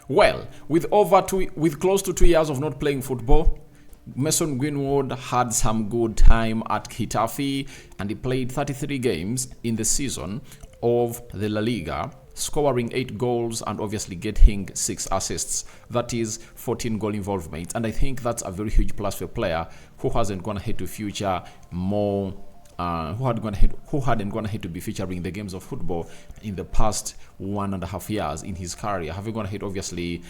Well, with close to 2 years of not playing football, Mason Greenwood had some good time at Getafe, and he played 33 games in the season of the La Liga, scoring 8 goals and obviously getting 6 assists. That is 14 goal involvement, and I think that's a very huge plus for a player who hasn't gone ahead to feature more. Who hadn't gone ahead to be featuring the games of football in the past 1.5 years in his career, having gone ahead obviously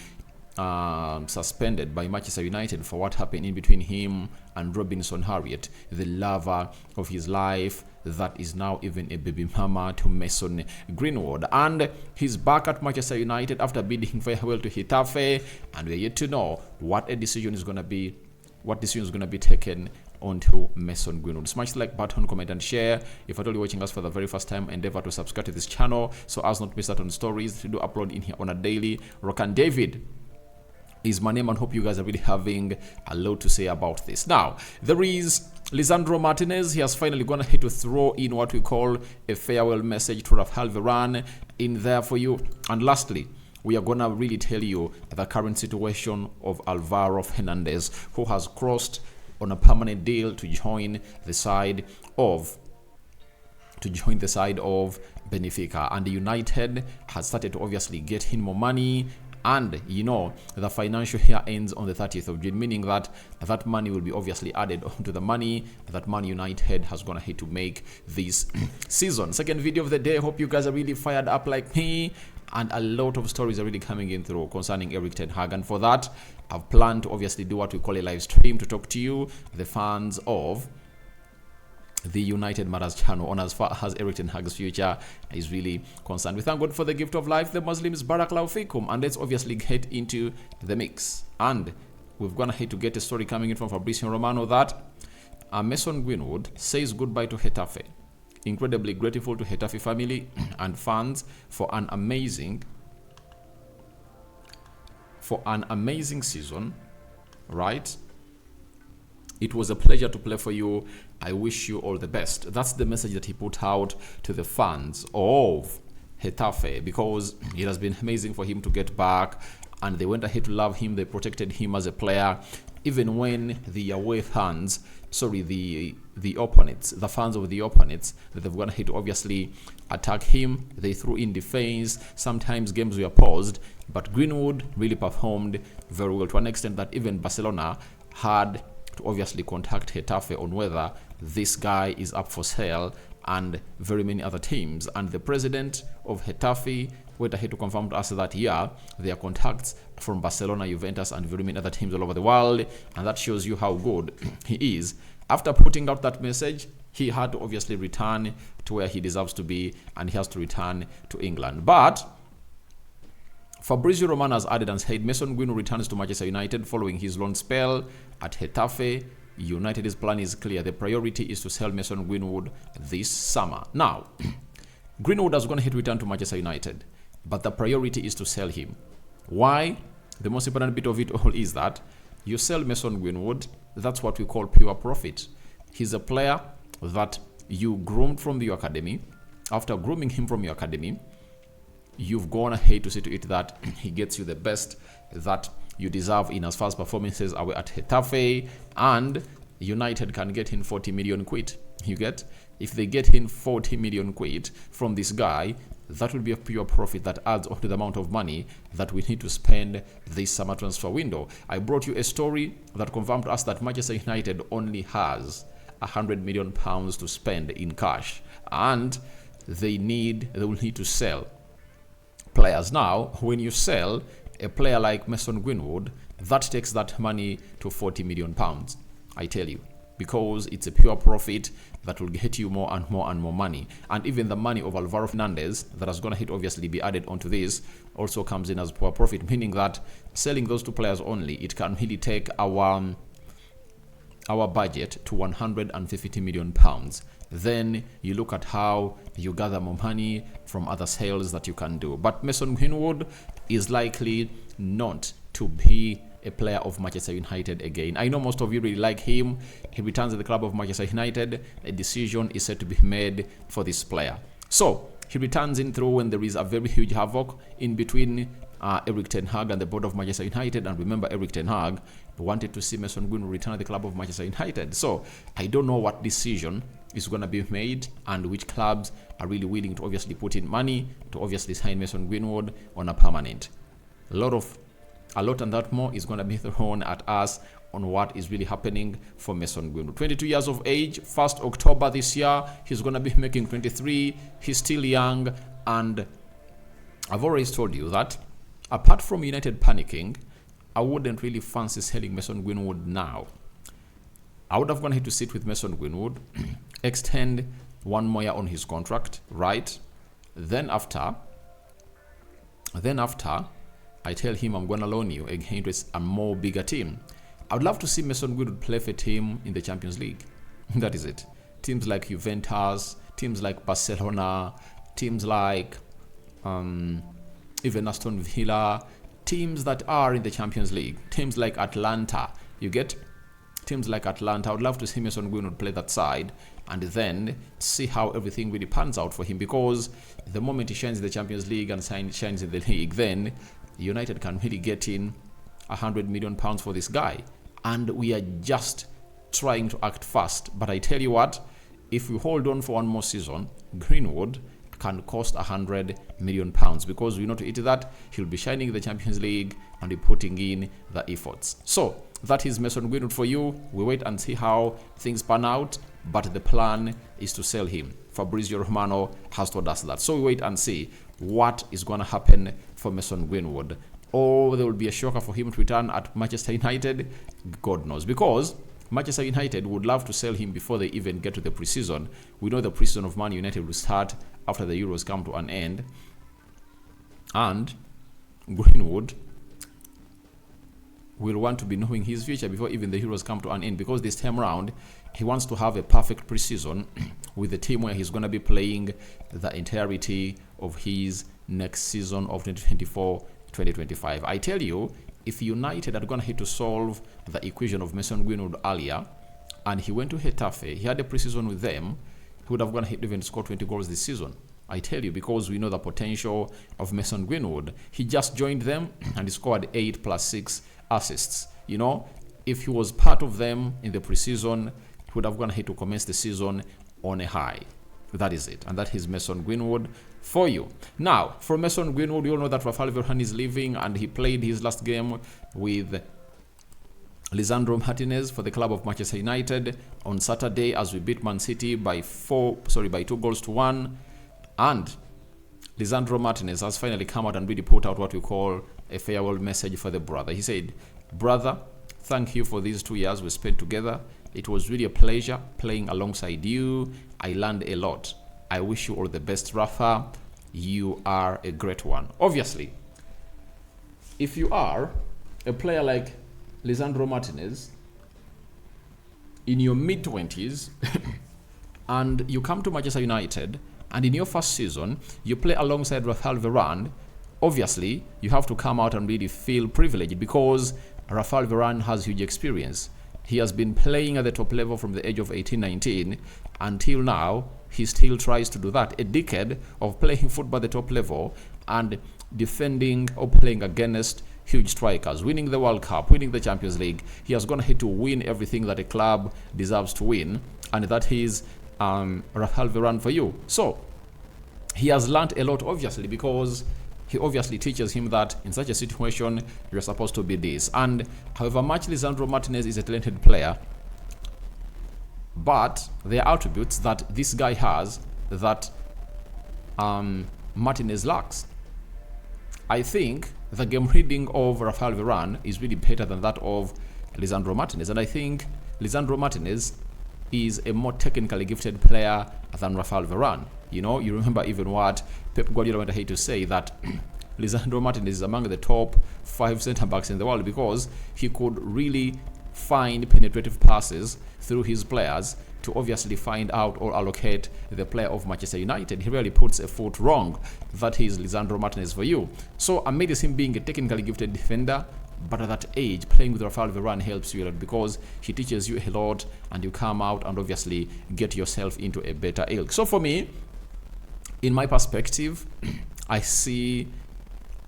suspended by Manchester United for what happened in between him and Robinson Harriet, the lover of his life that is now even a baby mama to Mason Greenwood. And he's back at Manchester United after bidding farewell to Getafe, and we're yet to know what decision is going to be taken onto Mason Greenwood. Smash the like button, comment and share. If at all you're watching us for the very first time, endeavor to subscribe to this channel so as not to miss out on stories. We do upload in here on a daily. Rokan David is my name, and hope you guys are really having a lot to say about this. Now, there is Lisandro Martinez. He has finally gone ahead to throw in what we call a farewell message to Rafael Varane in there for you. And lastly, we are gonna really tell you the current situation of Alvaro Hernandez, who has crossed on a permanent deal to join the side of Benfica, and the United has started to obviously get him more money. And you know, the financial year ends on the 30th of June, meaning that that money will be obviously added onto the money that Man United has gone ahead to make this season. Second video of the day. Hope you guys are really fired up like me, and a lot of stories are really coming in through concerning Erik ten Hag. And for that, I've planned to obviously do what we call a live stream to talk to you, the fans of the United Matters channel, on as far as Erik ten Hag's future is really concerned. We thank God for the gift of life, the Muslims, Barakallahu Fikum, and let's obviously get into the mix. And we've gone ahead to get a story coming in from Fabrizio Romano that Mason Greenwood says goodbye to Getafe. Incredibly grateful to Getafe family and fans for an amazing season, right? It was a pleasure to play for you. I wish you all the best. That's the message that he put out to the fans of Getafe, because it has been amazing for him to get back, and they went ahead to love him. They protected him as a player, even when the away fans, the opponents, the fans of the opponents, that they've gone ahead to obviously attack him. They threw in defense. Sometimes games were paused, but Greenwood really performed very well, to an extent that even Barcelona had to obviously contact Getafe on whether this guy is up for sale, and very many other teams. And the president of Getafe went ahead to confirm to us that there are contacts from Barcelona, Juventus, and very many other teams all over the world. And that shows you how good he is. After putting out that message, he had to obviously return to where he deserves to be, and he has to return to England. But Fabrizio Romano has added and said Mason Greenwood returns to Manchester United following his loan spell at Getafe. United's plan is clear. The priority is to sell Mason Greenwood this summer. Now, Greenwood has gone ahead to return to Manchester United, but the priority is to sell him. Why? The most important bit of it all is that you sell Mason Greenwood, that's what we call pure profit. He's a player that you groomed from your academy. After grooming him from your academy, you've gone ahead to see to it that he gets you the best that you deserve in as far as performances away at Getafe, and United can get in 40 million quid. You get? If they get in 40 million quid from this guy, that will be a pure profit that adds up to the amount of money that we need to spend this summer transfer window. I brought you a story that confirmed to us that Manchester United only has £100 million to spend in cash, and they will need to sell players. Now, when you sell a player like Mason Greenwood, that takes that money to £40 million, I tell you, because it's a pure profit that will get you more and more and more money. And even the money of Alvaro Hernandez that has gonna hit obviously be added onto this also comes in as pure profit, meaning that selling those two players only, it can really take our budget to £150 million. Then you look at how you gather more money from other sales that you can do. But Mason Greenwood is likely not to be a player of Manchester United again. I know most of you really like him. He returns to the club of Manchester United. A decision is set to be made for this player. So he returns in through when there is a very huge havoc in between Eric Ten Hag and the board of Manchester United. And remember, Eric Ten Hag wanted to see Mason Greenwood return at the club of Manchester United. So I don't know what decision is going to be made and which clubs are really willing to obviously put in money to obviously sign Mason Greenwood on a permanent. A lot and that more is going to be thrown at us on what is really happening for Mason Greenwood. 22 years of age, 1st October this year, he's going to be making 23. He's still young, and I've always told you that apart from United panicking, I wouldn't really fancy selling Mason Greenwood now. I would have gone ahead to sit with Mason Greenwood, extend 1 more year on his contract, right? Then after, I tell him I'm going to loan you again to a more bigger team. I would love to see Mason Greenwood play for a team in the Champions League. That is it. Teams like Juventus, teams like Barcelona, teams like even Aston Villa, teams that are in the Champions League, teams like Atlanta. You get? Teams like Atlanta. I would love to see Mason Greenwood play that side and then see how everything really pans out for him, because the moment he shines in the Champions League and shines in the league, then United can really get in £100 million for this guy. And we are just trying to act fast. But I tell you what, if we hold on for 1 more season, Greenwood can cost £100 million, because we know to eat that he'll be shining in the Champions League and be putting in the efforts. So that is Mason Greenwood for you. We wait and see how things pan out, but the plan is to sell him. Fabrizio Romano has told us that. So we wait and see what is going to happen for Mason Greenwood. Or there will be a shocker for him to return at Manchester United. God knows, because Manchester United would love to sell him before they even get to the preseason. We know the preseason of Man United will start after the Euros come to an end. And Greenwood will want to be knowing his future before even the Euros come to an end, because this time around he wants to have a perfect preseason with the team where he's going to be playing the entirety of his next season of 2024-2025. I tell you, if United are going to have to solve the equation of Mason Greenwood earlier, and he went to Getafe, he had a preseason with them, he would have gone ahead to even score 20 goals this season. I tell you, because we know the potential of Mason Greenwood. He just joined them and he scored 8 + 6 assists. You know, if he was part of them in the preseason, he would have gone ahead to commence the season on a high. That is it. And that is Mason Greenwood for you. Now, for Mason Greenwood, you all know that Rafael Varane is leaving, and he played his last game with Lisandro Martinez for the club of Manchester United on Saturday, as we beat Man City by 2-1. And Lisandro Martinez has finally come out and really put out what we call a farewell message for the brother. He said, "Brother, thank you for these 2 years we spent together. It was really a pleasure playing alongside you. I learned a lot. I wish you all the best, Rafa. You are a great one." Obviously, if you are a player like Lisandro Martinez in your mid-20s and you come to Manchester United, and in your first season you play alongside Rafael Varane, obviously you have to come out and really feel privileged, because Rafael Varane has huge experience. He has been playing at the top level from the age of 18-19 until now. He still tries to do that. A decade of playing football at the top level and defending or playing against huge strikers, winning the World Cup, winning the Champions League. He has gone ahead to win everything that a club deserves to win, and that is Rafael Varane for you. So he has learned a lot, obviously, because he obviously teaches him that in such a situation you're supposed to be this. And however much Lisandro Martinez is a talented player, but there are attributes that this guy has that Martinez lacks. I think the game reading of Rafael Varane is really better than that of Lisandro Martinez, and I think Lisandro Martinez is a more technically gifted player than Rafael Varane. You know, you remember even what Pep Guardiola went ahead to say, that Lisandro Martinez is among the top 5 centre-backs in the world, because he could really find penetrative passes through his players to obviously find out or allocate the player of Manchester United. He really puts a foot wrong. That is Lisandro Martinez for you. So amidst him being a technically gifted defender, but at that age, playing with Rafael Varane helps you a lot, because he teaches you a lot and you come out and obviously get yourself into a better ilk. So for me, in my perspective, I see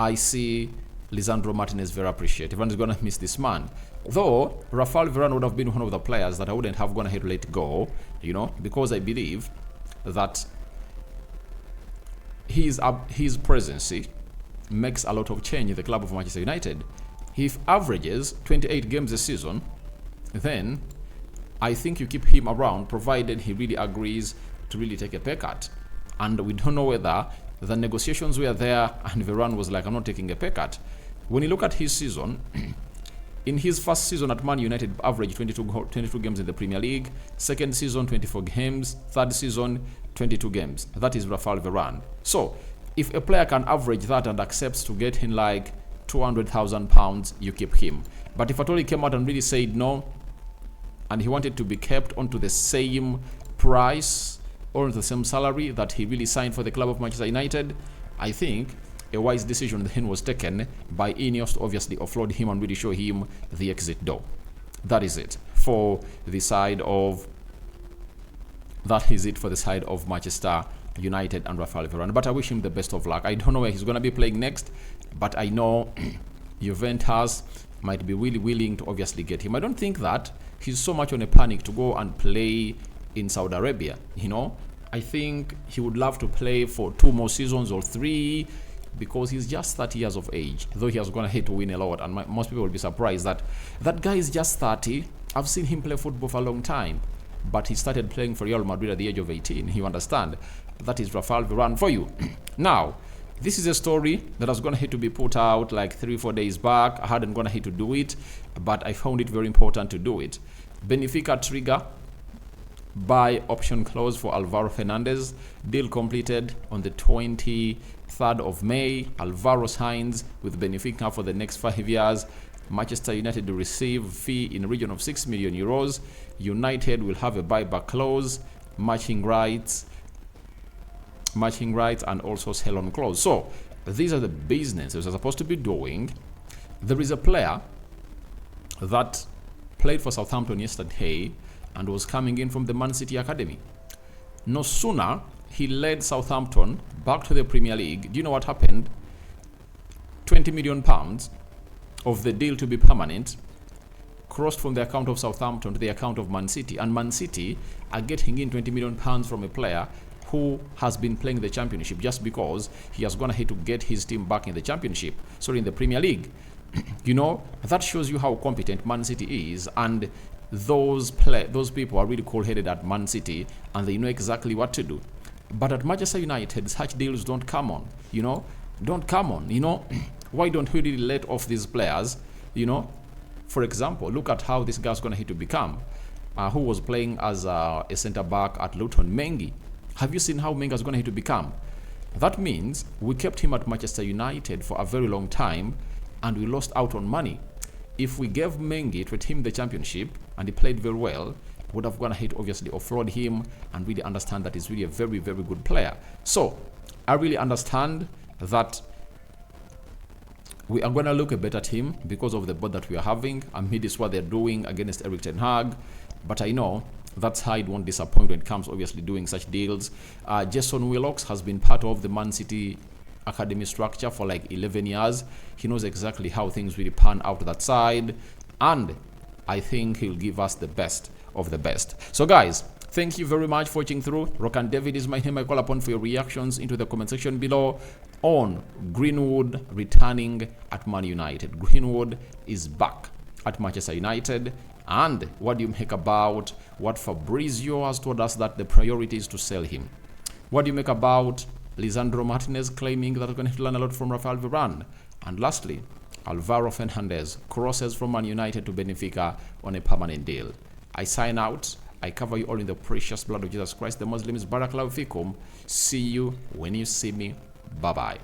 I see Lisandro Martinez very appreciative and is going to miss this man. Though Rafael Varane would have been one of the players that I wouldn't have gone ahead to let go, because I believe that his presence makes a lot of change in the club of Manchester United. If averages 28 games a season, then I think you keep him around provided he really agrees to really take a pay cut. And we don't know whether the negotiations were there and Varane was like, I'm not taking a pay cut. When you look at his season, in his first season at Man United, averaged 22 games in the Premier League. Second season, 24 games. Third season, 22 games. That is Rafael Varane. So, if a player can average that and accepts to get in like £200,000, you keep him. But if at all he came out and really said no, and he wanted to be kept onto the same price or the same salary that he really signed for the club of Manchester United, I think a wise decision then was taken by Ineos to obviously offload him and really show him the exit door. That is it for the side of Manchester United and Rafael Varane. But I wish him the best of luck. I don't know where he's going to be playing next, but I know Juventus might be really willing to obviously get him. I don't think that he's so much on a panic to go and play in Saudi Arabia. I think he would love to play for 2 more seasons or 3, because he's just 30 years of age, though he has gone ahead to win a lot, and most people will be surprised that that guy is just 30. I've seen him play football for a long time, but he started playing for Real Madrid at the age of 18. You understand? That is Rafael Varane for you. Now, this is a story that was going to hit to be put out like 3-4 days back. I hadn't gone ahead to do it, but I found it very important to do it. Benfica trigger buy option clause for Alvaro Fernandez. Deal completed on the 23rd of May. Alvaro signs with Benfica for the next 5 years. Manchester United will receive fee in the region of 6 million euros. United will have a buyback clause, matching rights, and also sell-on clause. So these are the businesses they're supposed to be doing. There is a player that played for Southampton yesterday and was coming in from the Man City academy. No sooner he led Southampton back to the Premier League, do you know what happened? £20 million of the deal to be permanent crossed from the account of Southampton to the account of Man City, and Man City are getting in £20 million from a player who has been playing the championship just because he has gone ahead to get his team back in the championship, sorry, in the Premier League. That shows you how competent Man City is, and those people are really cool-headed at Man City, and they know exactly what to do. But at Manchester United, such deals don't come on, don't come on, Why don't we really let off these players, For example, look at how this guy's going to hit to become, who was playing as a centre-back at Luton, Mengi. Have you seen how Mengi is going to hit to become? That means we kept him at Manchester United for a very long time, and we lost out on money. If we gave Mengi to a team in the championship and he played very well, would have gone ahead obviously offload him and really understand that he's really a very, very good player. So I really understand that we are going to look a better team because of the board that we are having amidst what they're doing against Erik ten Hag. But I know that side won't disappoint when it comes obviously doing such deals. Jason Willox has been part of the Man City academy structure for like 11 years. He knows exactly how things really pan out that side, and I think he'll give us the best of the best. So guys, thank you very much for watching through. Rock and David is my name. I call upon for your reactions into the comment section below on Greenwood returning at Man United. Greenwood is back at Manchester United, and what do you make about what Fabrizio has told us that the priority is to sell him? What do you make about Lisandro Martinez claiming that we're going to learn a lot from Rafael Varane? And lastly, Alvaro Fernandez crosses from Man United to Benfica on a permanent deal. I sign out. I cover you all in the precious blood of Jesus Christ. The Muslims, Barakallahu Fikum. See you when you see me. Bye-bye.